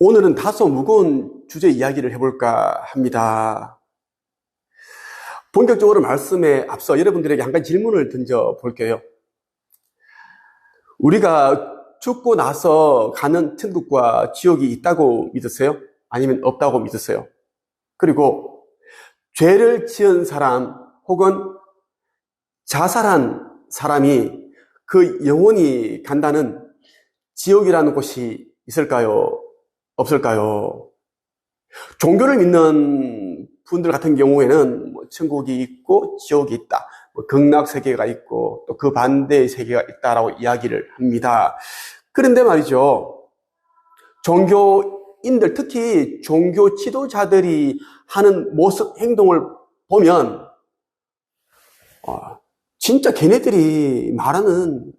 오늘은 다소 무거운 주제 이야기를 해볼까 합니다. 본격적으로 말씀에 앞서 여러분들에게 한 가지 질문을 던져볼게요. 우리가 죽고 나서 가는 천국과 지옥이 있다고 믿으세요? 아니면 없다고 믿으세요? 그리고 죄를 지은 사람 혹은 자살한 사람이 그 영혼이 간다는 지옥이라는 곳이 있을까요? 없을까요? 종교를 믿는 분들 같은 경우에는 천국이 있고 지옥이 있다, 극락세계가 있고 또 그 반대의 세계가 있다라고 이야기를 합니다. 그런데 말이죠, 종교인들, 특히 종교 지도자들이 하는 모습, 행동을 보면 진짜 걔네들이 말하는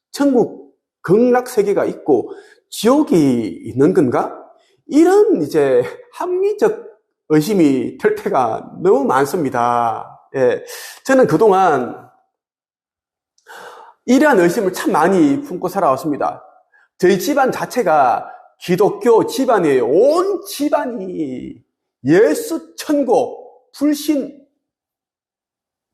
천국, 극락세계가 있고 지옥이 있는 건가? 이런 이제 합리적 의심이 들 때가 너무 많습니다. 예, 저는 그동안 이러한 의심을 참 많이 품고 살아왔습니다. 저희 집안 자체가 기독교 집안이에요. 온 집안이 예수 천국, 불신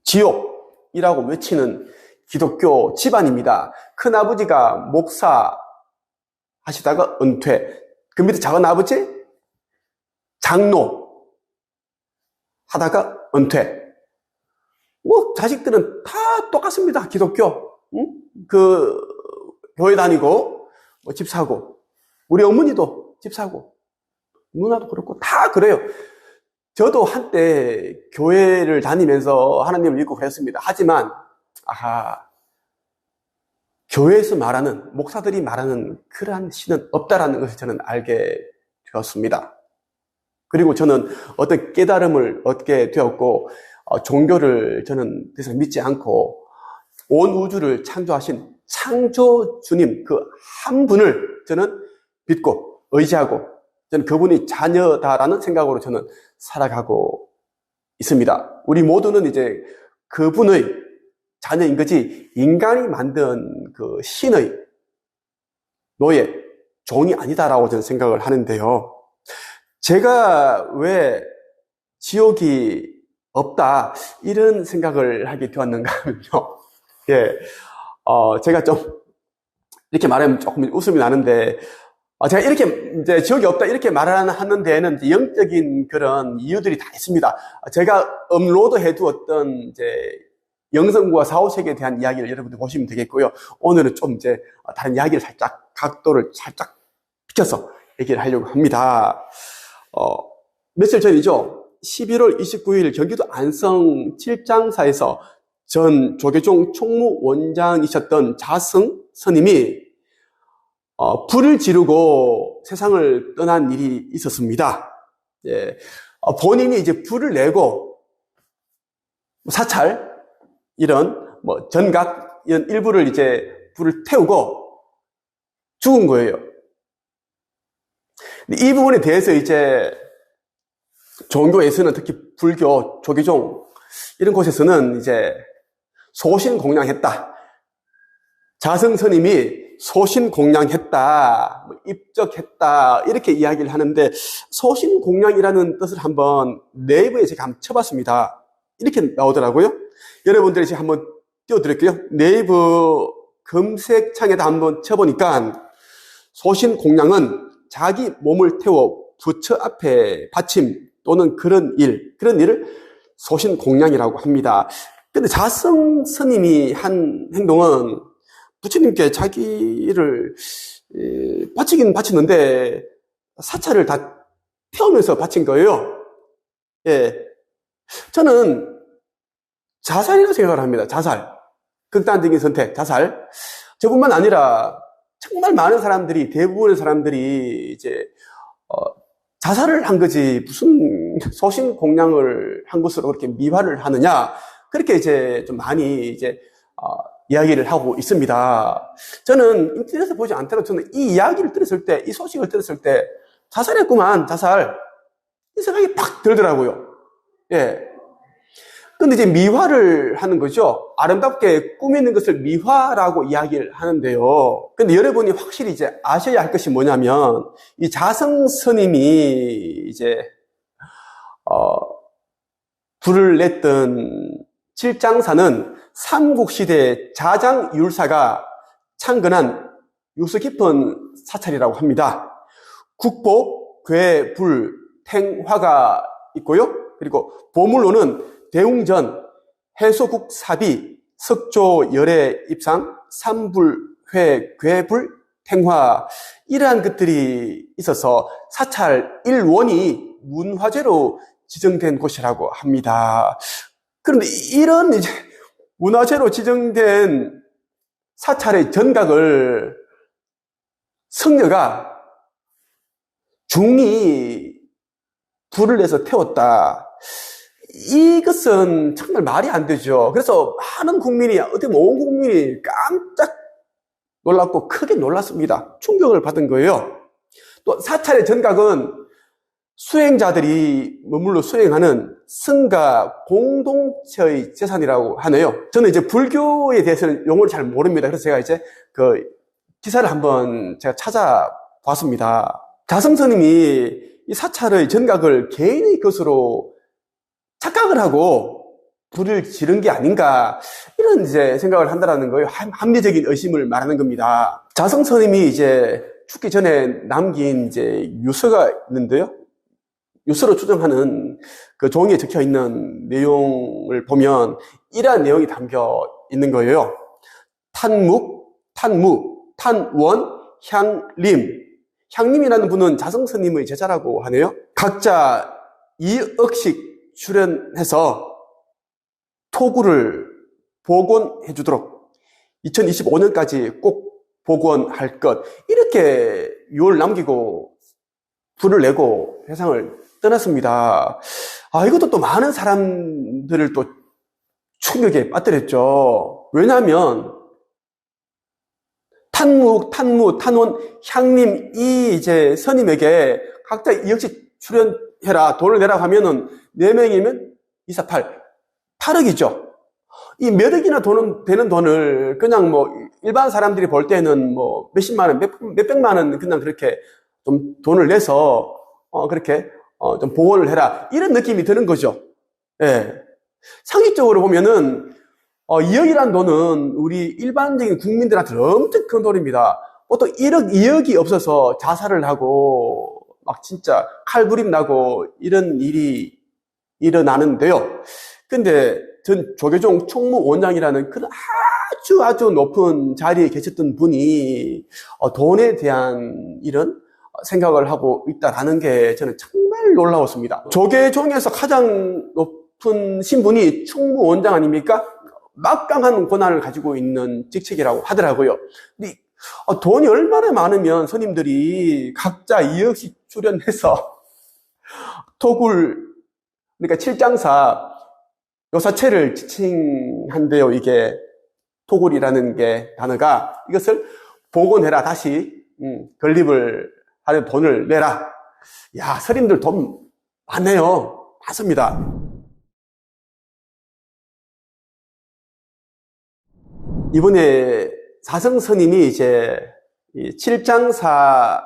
지옥이라고 외치는 기독교 집안입니다. 큰아버지가 목사 하시다가 은퇴, 그 밑에 작은아버지 장로 하다가 은퇴. 자식들은 다 똑같습니다. 기독교. 그 교회 다니고 집 사고, 우리 어머니도 집 사고, 누나도 그렇고 다 그래요. 저도 한때 교회를 다니면서 하나님을 믿고 그랬습니다. 하지만 교회에서 말하는, 목사들이 말하는 그러한 신은 없다라는 것을 저는 알게 되었습니다. 그리고 저는 어떤 깨달음을 얻게 되었고, 종교를 저는 더 이상 믿지 않고 온 우주를 창조하신 창조 주님 그 한 분을 저는 믿고 의지하고, 저는 그분이 자녀다라는 생각으로 저는 살아가고 있습니다. 우리 모두는 이제 그분의 자녀인 거지 인간이 만든 그 신의 노예, 종이 아니다라고 저는 생각을 하는데요. 제가 왜 지옥이 없다 이런 생각을 하게 되었는가 하면요. 예, 제가 좀 이렇게 말하면 조금 웃음이 나는데, 제가 이렇게 이제 지옥이 없다 이렇게 말하는 데에는 이제 영적인 그런 이유들이 다 있습니다. 제가 업로드 해두었던 이제 영성과 사후세계에 대한 이야기를 여러분들 보시면 되겠고요. 오늘은 좀 이제 다른 이야기를 살짝, 각도를 살짝 비켜서 얘기를 하려고 합니다. 며칠 전이죠. 11월 29일 경기도 안성 칠장사에서 전 조계종 총무원장이셨던 자승 스님이 불을 지르고 세상을 떠난 일이 있었습니다. 예, 본인이 이제 불을 내고 사찰, 이런 전각 이런 일부를 이제 불을 태우고 죽은 거예요. 이 부분에 대해서 이제 종교에서는, 특히 불교, 조계종 이런 곳에서는 이제 소신공양했다, 자승 스님이 소신공양했다, 입적했다 이렇게 이야기를 하는데, 소신공양이라는 뜻을 한번 네이버에 제가 한번 쳐봤습니다. 이렇게 나오더라고요. 여러분들이 제가 한번 띄워드릴게요. 네이버 검색창에다 한번 쳐보니까 소신공양은 자기 몸을 태워 부처 앞에 바침 또는 그런 일을 소신공양이라고 합니다. 근데 자승 스님이 한 행동은 부처님께 자기를 바치긴 바치는데 사찰을 다 태우면서 바친 거예요. 예, 저는 자살이라고 생각을 합니다. 자살, 극단적인 선택, 자살. 저뿐만 아니라 정말 많은 사람들이, 대부분의 사람들이 이제 자살을 한 거지 무슨 소신공양을 한 것으로 그렇게 미화를 하느냐, 그렇게 이제 좀 많이 이제 이야기를 하고 있습니다. 저는 인터넷에 보지 않더라도 저는 이 이야기를 들었을 때, 이 소식을 들었을 때 자살했구만, 자살, 이 생각이 팍 들더라고요. 예. 근데 이제 미화를 하는 거죠. 아름답게 꾸미는 것을 미화라고 이야기를 하는데요. 근데 여러분이 확실히 이제 아셔야 할 것이 뭐냐면, 이 자성 스님이 이제, 불을 냈던 칠장사는 삼국시대 자장율사가 창건한 유서 깊은 사찰이라고 합니다. 국보, 괴, 불, 탱화가 있고요. 그리고 보물로는 대웅전, 해소국사비, 석조열애 입상, 삼불회, 괴불, 탱화 이러한 것들이 있어서 사찰 1원이 문화재로 지정된 곳이라고 합니다. 그런데 이런 이제 문화재로 지정된 사찰의 전각을 성녀가 중이 불을 내서 태웠다. 이것은 정말 말이 안 되죠. 그래서 많은 국민이, 어떻게 보면 온 국민이 깜짝 놀랐고 크게 놀랐습니다. 충격을 받은 거예요. 또 사찰의 전각은 수행자들이 머물러 수행하는 성가 공동체의 재산이라고 하네요. 저는 이제 불교에 대해서는 용어를 잘 모릅니다. 그래서 제가 이제 그 기사를 한번 제가 찾아봤습니다. 자성스님이 이 사찰의 전각을 개인의 것으로 착각을 하고 불을 지른 게 아닌가, 이런 이제 생각을 한다라는 거예요. 합리적인 의심을 말하는 겁니다. 자성스님이 이제 죽기 전에 남긴 이제 유서가 있는데요. 유서로 추정하는 그 종이에 적혀 있는 내용을 보면 이러한 내용이 담겨 있는 거예요. 탄묵, 탄무, 탄원, 향림. 향림이라는 분은 자성스님의 제자라고 하네요. 각자 2억씩 출연해서 토구를 복원해 주도록 2025년까지 꼭 복원할 것, 이렇게 유언을 남기고 불을 내고 세상을 떠났습니다. 이것도 또 많은 사람들을 또 충격에 빠뜨렸죠. 왜냐하면 탄묵, 탄무, 탄원, 향림, 이 이제 스님에게 각자 2억씩 출연해라, 돈을 내라고 하면은 4명이면 2, 4, 8, 8억이죠. 이 몇 억이나 되는 돈을 그냥 뭐 일반 사람들이 볼 때는 뭐 몇십만 원, 몇백만 원 그냥 그렇게 좀 돈을 내서 그렇게 좀 복원을 해라, 이런 느낌이 드는 거죠. 예. 상식적으로 보면은 2억이라는 돈은 우리 일반적인 국민들한테 엄청 큰 돈입니다. 보통 1억, 2억이 없어서 자살을 하고 막 진짜 칼부림 나고 이런 일이 일어나는데요. 근데 전 조계종 총무원장이라는 그런 아주 높은 자리에 계셨던 분이 돈에 대한 이런 생각을 하고 있다라는 게 저는 정말 놀라웠습니다. 조계종에서 가장 높은 신분이 총무원장 아닙니까? 막강한 권한을 가지고 있는 직책이라고 하더라고요. 근데 돈이 얼마나 많으면 스님들이 각자 2억씩 출연해서 토굴, 그러니까 칠장사 요사체를 지칭한대요. 이게 토굴이라는 게 단어가, 이것을 복원해라, 다시 건립을 하는 돈을 내라. 야, 스님들 돈 많네요. 많습니다. 이번에 사성 스님이 이제 이 칠장사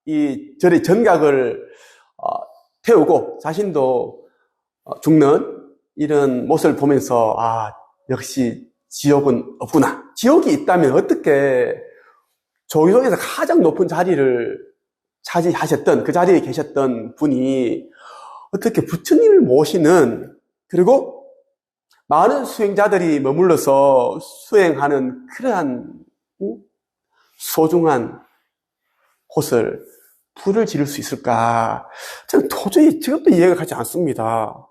이 절의 전각을 태우고 자신도 죽는 이런 모습을 보면서 역시 지옥은 없구나. 지옥이 있다면 어떻게 조계종에서 가장 높은 자리를 차지하셨던, 그 자리에 계셨던 분이 어떻게 부처님을 모시는, 그리고 많은 수행자들이 머물러서 수행하는 그러한 소중한 곳을 불을 지를 수 있을까? 저는 도저히 지금도 이해가 가지 않습니다.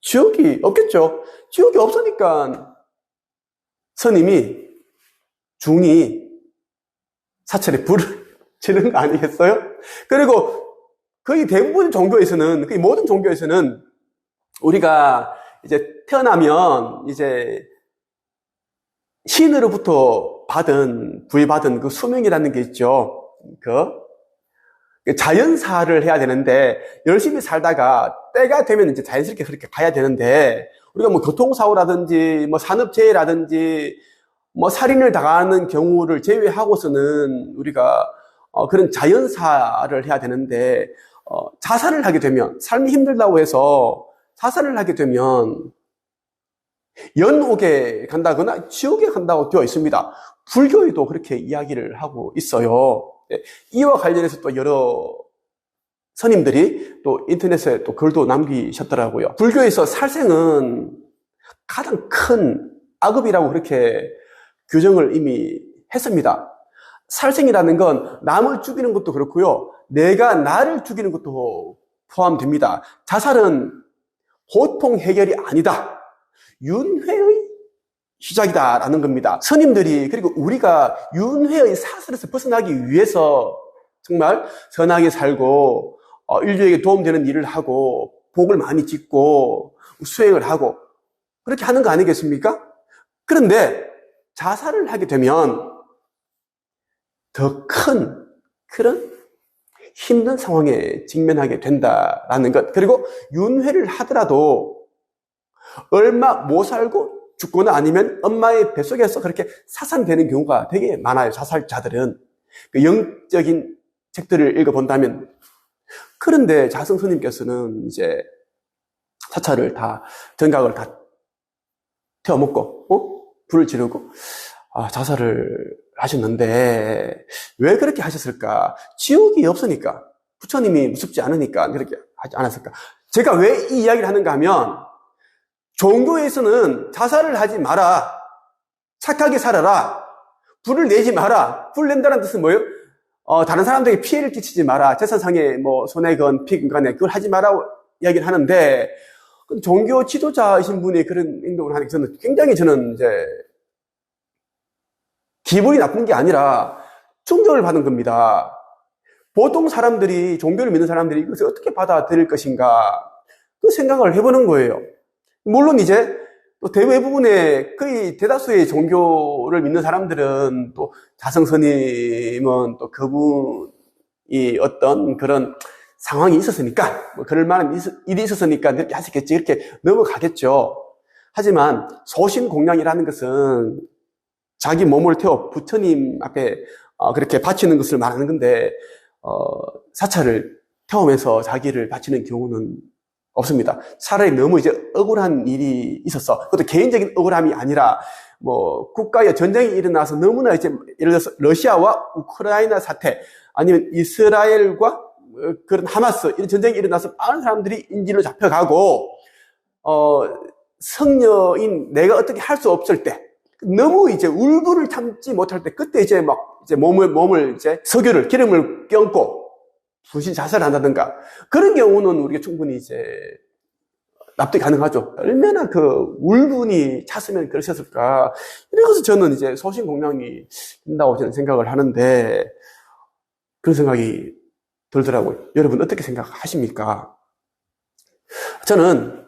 지옥이 없겠죠. 지옥이 없으니까 스님이 중이 사찰에 불을 지는 거 아니겠어요? 그리고 거의 대부분 종교에서는, 거의 모든 종교에서는 우리가 이제 태어나면 이제 신으로부터 부여받은 그 수명이라는 게 있죠. 그 자연사를 해야 되는데, 열심히 살다가 때가 되면 이제 자연스럽게 그렇게 가야 되는데, 우리가 뭐 교통사고라든지 뭐 산업재해라든지 뭐 살인을 당하는 경우를 제외하고서는 우리가 그런 자연사를 해야 되는데 자살을 하게 되면, 삶이 힘들다고 해서 자살을 하게 되면 연옥에 간다거나 지옥에 간다고 되어 있습니다. 불교에도 그렇게 이야기를 하고 있어요. 이와 관련해서 또 여러 스님들이 또 인터넷에 또 글도 남기셨더라고요. 불교에서 살생은 가장 큰 악업이라고 그렇게 규정을 이미 했습니다. 살생이라는 건 남을 죽이는 것도 그렇고요, 내가 나를 죽이는 것도 포함됩니다. 자살은 고통 해결이 아니다, 윤회의 시작이다라는 겁니다. 스님들이, 그리고 우리가 윤회의 사슬에서 벗어나기 위해서 정말 선하게 살고 인류에게 도움되는 일을 하고 복을 많이 짓고 수행을 하고 그렇게 하는 거 아니겠습니까? 그런데 자살을 하게 되면 더 큰 그런 힘든 상황에 직면하게 된다라는 것, 그리고 윤회를 하더라도 얼마 못 살고 죽거나 아니면 엄마의 뱃속에서 그렇게 사산되는 경우가 되게 많아요. 자살자들은 그 영적인 책들을 읽어본다면. 그런데 자성 스님께서는 이제 사찰을 다, 정각을 다 태워먹고 불을 지르고 자살을 하셨는데 왜 그렇게 하셨을까? 지옥이 없으니까, 부처님이 무섭지 않으니까 그렇게 하지 않았을까? 제가 왜 이 이야기를 하는가 하면, 종교에서는 자살을 하지 마라, 착하게 살아라, 불을 내지 마라. 불 낸다는 뜻은 뭐예요? 다른 사람들에게 피해를 끼치지 마라, 재산상의 뭐 손해건 피해건 간에 그걸 하지 마라 이야기를 하는데, 종교 지도자이신 분이 그런 행동을 하니까 저는 이제 기분이 나쁜 게 아니라 충격을 받은 겁니다. 보통 사람들이, 종교를 믿는 사람들이 이것을 어떻게 받아들일 것인가, 그 생각을 해보는 거예요. 물론 이제 또 대부분의, 거의 대다수의 종교를 믿는 사람들은, 또 자성 스님은 또 그분이 어떤 그런 상황이 있었으니까, 뭐 그럴 만한 일이 있었으니까 이렇게 하셨겠지, 이렇게 넘어가겠죠. 하지만 소신공양이라는 것은 자기 몸을 태워 부처님 앞에 그렇게 바치는 것을 말하는 건데, 사찰을 태우면서 자기를 바치는 경우는 없습니다. 차라리 너무 이제 억울한 일이 있었어. 그것도 개인적인 억울함이 아니라, 뭐, 국가에 전쟁이 일어나서 너무나 이제, 예를 들어서 러시아와 우크라이나 사태, 아니면 이스라엘과 그런 하마스, 이런 전쟁이 일어나서 많은 사람들이 인질로 잡혀가고, 성녀인 내가 어떻게 할 수 없을 때, 너무 이제 울분을 참지 못할 때, 그때 이제 막, 이제 몸을 이제 석유를, 기름을 껴안고, 분신 자살한다든가, 그런 경우는 우리가 충분히 이제 납득이 가능하죠. 얼마나 그 울분이 찼으면 그러셨을까. 이래서 저는 이제 소신공양이 된다고 저는 생각을 하는데, 그런 생각이 들더라고요. 여러분 어떻게 생각하십니까? 저는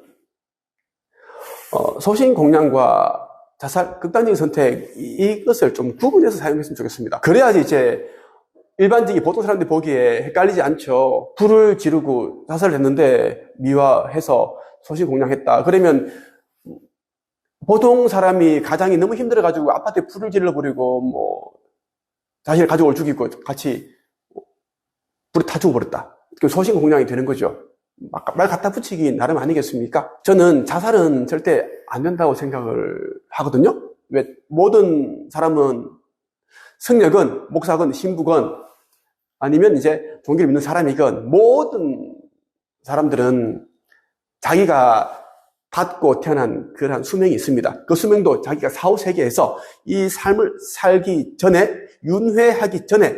소신공양과 자살, 극단적인 선택, 이것을 좀 구분해서 사용했으면 좋겠습니다. 그래야지 이제 일반적인 보통 사람들이 보기에 헷갈리지 않죠. 불을 지르고 자살을 했는데 미화해서 소신공양했다. 그러면 보통 사람이 가장이 너무 힘들어가지고 아파트에 불을 질러버리고 뭐 자신의 가족을 죽이고 같이 불에 타 죽어버렸다. 그 소신공양이 되는 거죠. 말 갖다 붙이기 나름 아니겠습니까? 저는 자살은 절대 안 된다고 생각을 하거든요. 왜? 모든 사람은, 성녀건, 목사건, 신부건, 아니면 이제 종교를 믿는 사람이건, 모든 사람들은 자기가 받고 태어난 그러한 수명이 있습니다. 그 수명도 자기가 사후세계에서 이 삶을 살기 전에, 윤회하기 전에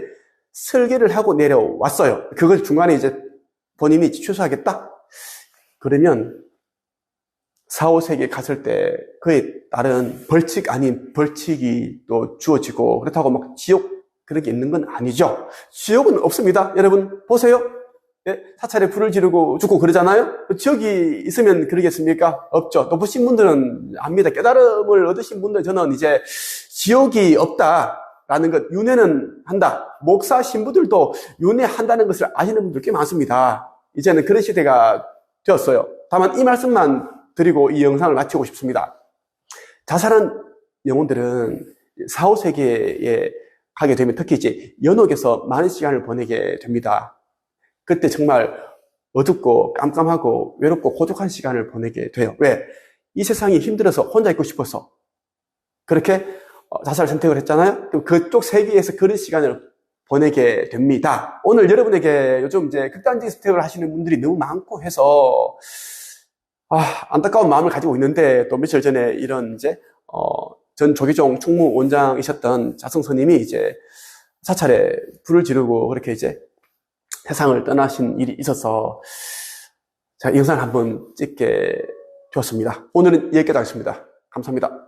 설계를 하고 내려왔어요. 그걸 중간에 이제 본인이 취소하겠다? 그러면 사후세계에 갔을 때 그에 따른 벌칙 아닌 벌칙이 또 주어지고, 그렇다고 막 지옥 그런 게 있는 건 아니죠. 지옥은 없습니다. 여러분 보세요. 예? 사찰에 불을 지르고 죽고 그러잖아요. 지옥이 있으면 그러겠습니까? 없죠. 높으신 분들은 압니다. 깨달음을 얻으신 분들은, 저는 이제 지옥이 없다라는 것, 윤회는 한다. 목사 신부들도 윤회한다는 것을 아시는 분들 꽤 많습니다. 이제는 그런 시대가 되었어요. 다만 이 말씀만 드리고 이 영상을 마치고 싶습니다. 자살한 영혼들은 4, 5세기에 가게 되면 특히 이제 연옥에서 많은 시간을 보내게 됩니다. 그때 정말 어둡고 깜깜하고 외롭고 고독한 시간을 보내게 돼요. 왜? 이 세상이 힘들어서 혼자 있고 싶어서 그렇게 자살 선택을 했잖아요. 그쪽 세계에서 그런 시간을 보내게 됩니다. 오늘 여러분에게 요즘 이제 극단적인 선택을 하시는 분들이 너무 많고 해서 안타까운 마음을 가지고 있는데, 또 며칠 전에 이런 이제 전 조계종 충무원장이셨던 자성 스님이 이제 사찰에 불을 지르고 그렇게 이제 세상을 떠나신 일이 있어서 제가 이 영상을 한번 찍게 되었습니다. 오늘은 여기까지 하겠습니다. 감사합니다.